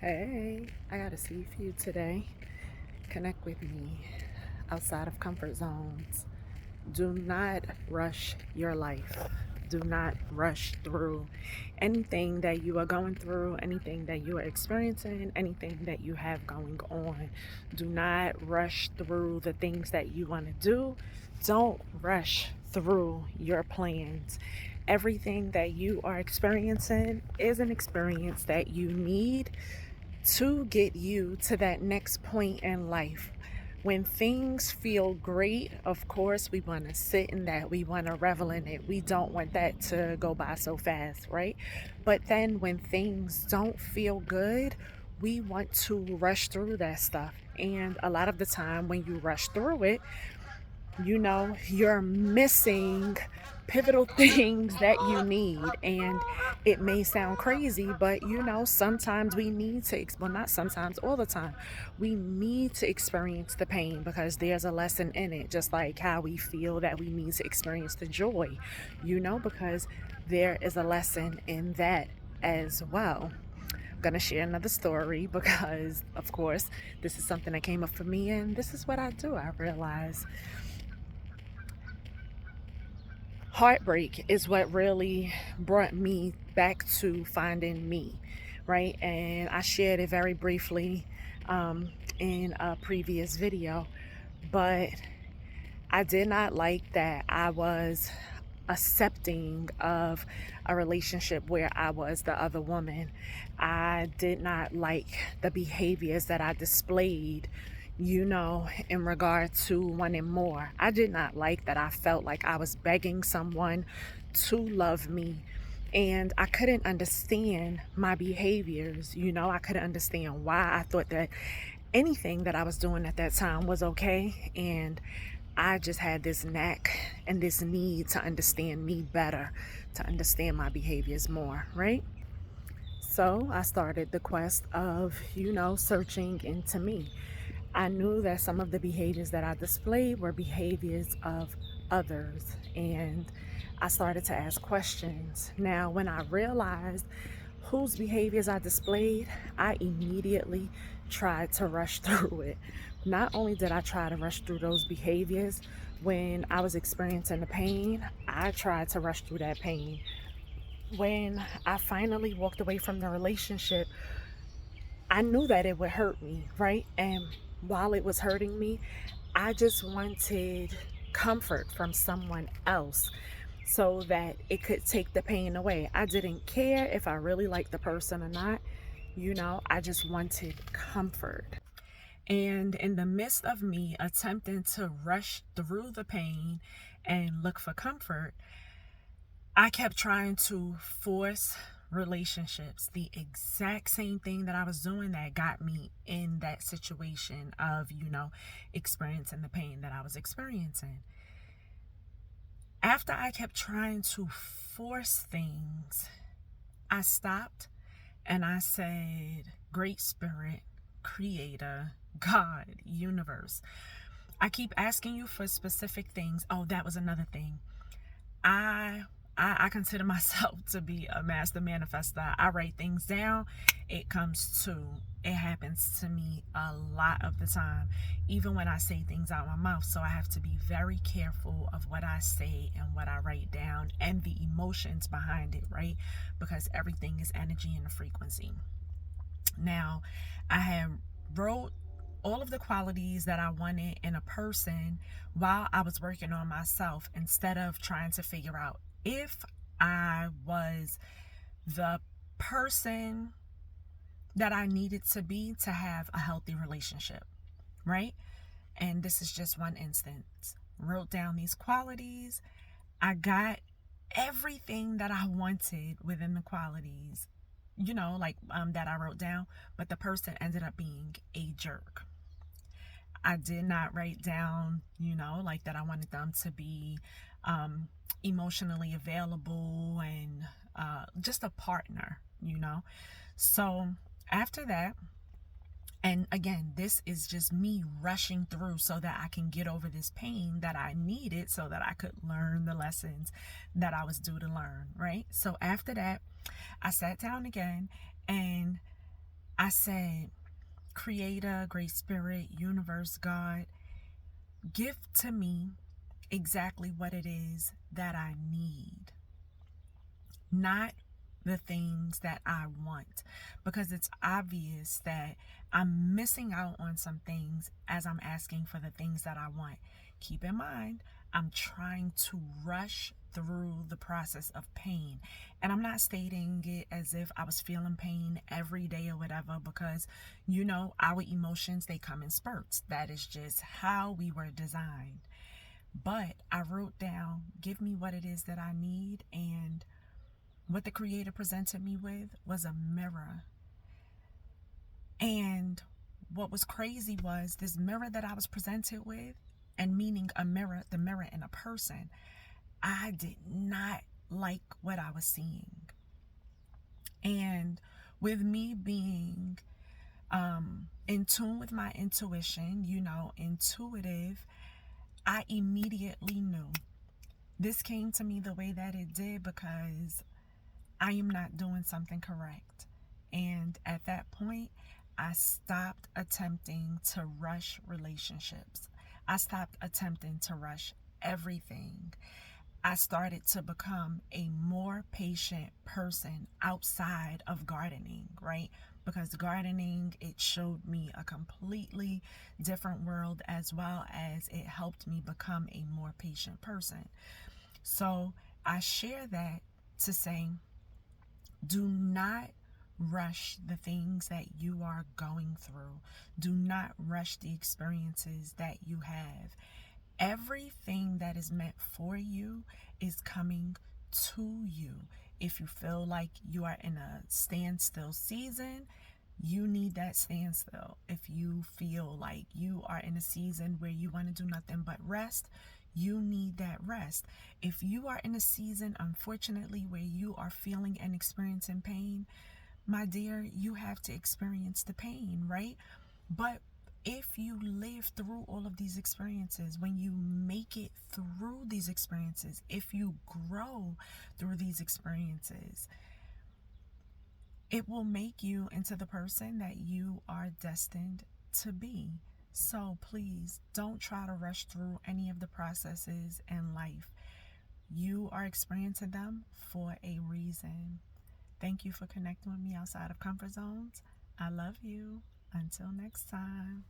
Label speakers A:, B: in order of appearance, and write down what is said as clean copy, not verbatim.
A: Hey, I got a seed for you today. Connect with me outside of comfort zones. Do not rush your life. Do not rush through anything that you are going through, anything that you are experiencing, anything that you have going on. Do not rush through the things that you want to do. Don't rush through your plans. Everything that you are experiencing is an experience that you need to get you to that next point in life. When things feel great, of course, we want to sit in that. We want to revel in it. We don't want that to go by so fast, right? But then when things don't feel good, we want to rush through that stuff. And a lot of the time, when you rush through it, you're missing pivotal things that you need. And it may sound crazy, but sometimes we need to, well, not sometimes, all the time, we need to experience the pain because there's a lesson in it, just like how we feel that we need to experience the joy, because there is a lesson in that as well. I'm gonna share another story because, of course, this is something that came up for me, and this is what I do. I realize heartbreak is what really brought me back to finding me, right? And I shared it very briefly in a previous video, but I did not like that I was accepting of a relationship where I was the other woman. I did not like the behaviors that I displayed, in regard to wanting more. I did not like that I felt like I was begging someone to love me. And I couldn't understand my behaviors, I couldn't understand why I thought that anything that I was doing at that time was okay. And I just had this knack and this need to understand me better, to understand my behaviors more, right? So I started the quest of, searching into me. I knew that some of the behaviors that I displayed were behaviors of others, and I started to ask questions. Now, when I realized whose behaviors I displayed, I immediately tried to rush through it. Not only did I try to rush through those behaviors when I was experiencing the pain, I tried to rush through that pain. When I finally walked away from the relationship, I knew that it would hurt me, right? And while it was hurting me, I just wanted comfort from someone else so that it could take the pain away. I didn't care if I really liked the person or not. I just wanted comfort. And in the midst of me attempting to rush through the pain and look for comfort, I kept trying to force relationships. The exact same thing that I was doing that got me in that situation of, experiencing the pain that I was experiencing. After I kept trying to force things, I stopped and I said, Great Spirit, Creator, God, Universe, I keep asking you for specific things. Oh, that was another thing. I consider myself to be a master manifester. I write things down. It happens to me a lot of the time, even when I say things out my mouth. So I have to be very careful of what I say and what I write down and the emotions behind it, right? Because everything is energy and a frequency. Now, I have wrote all of the qualities that I wanted in a person while I was working on myself, instead of trying to figure out if I was the person that I needed to be to have a healthy relationship, right? And this is just one instance. Wrote down these qualities. I got everything that I wanted within the qualities, that I wrote down, but the person ended up being a jerk. I did not write down, like that I wanted them to be emotionally available and just a partner, So after that, and again, this is just me rushing through so that I can get over this pain that I needed so that I could learn the lessons that I was due to learn, right? So after that, I sat down again and I said, Creator, Great Spirit, Universe, God, give to me exactly what it is that I need, not the things that I want, because it's obvious that I'm missing out on some things as I'm asking for the things that I want. Keep in mind, I'm trying to rush through the process of pain. And I'm not stating it as if I was feeling pain every day or whatever, because our emotions, they come in spurts. That is just how we were designed. But I wrote down, give me what it is that I need, and what the Creator presented me with was a mirror. And what was crazy was this mirror that I was presented with, and meaning a mirror, the mirror in a person, I did not like what I was seeing. And with me being in tune with my intuition, intuitive, I immediately knew. This came to me the way that it did because I am not doing something correct. And at that point, I stopped attempting to rush relationships. I stopped attempting to rush everything. I started to become a more patient person outside of gardening, right? Because gardening, it showed me a completely different world, as well as it helped me become a more patient person. So I share that to say, do not rush the things that you are going through. Do not rush the experiences that you have. Everything that is meant for you is coming to you. If you feel like you are in a standstill season, you need that standstill. If you feel like you are in a season where you want to do nothing but rest, you need that rest. If you are in a season, unfortunately, where you are feeling and experiencing pain, my dear, you have to experience the pain, right? But if you live through all of these experiences, when you make it through these experiences, if you grow through these experiences, it will make you into the person that you are destined to be. So please don't try to rush through any of the processes in life. You are experiencing them for a reason. Thank you for connecting with me outside of comfort zones. I love you. Until next time.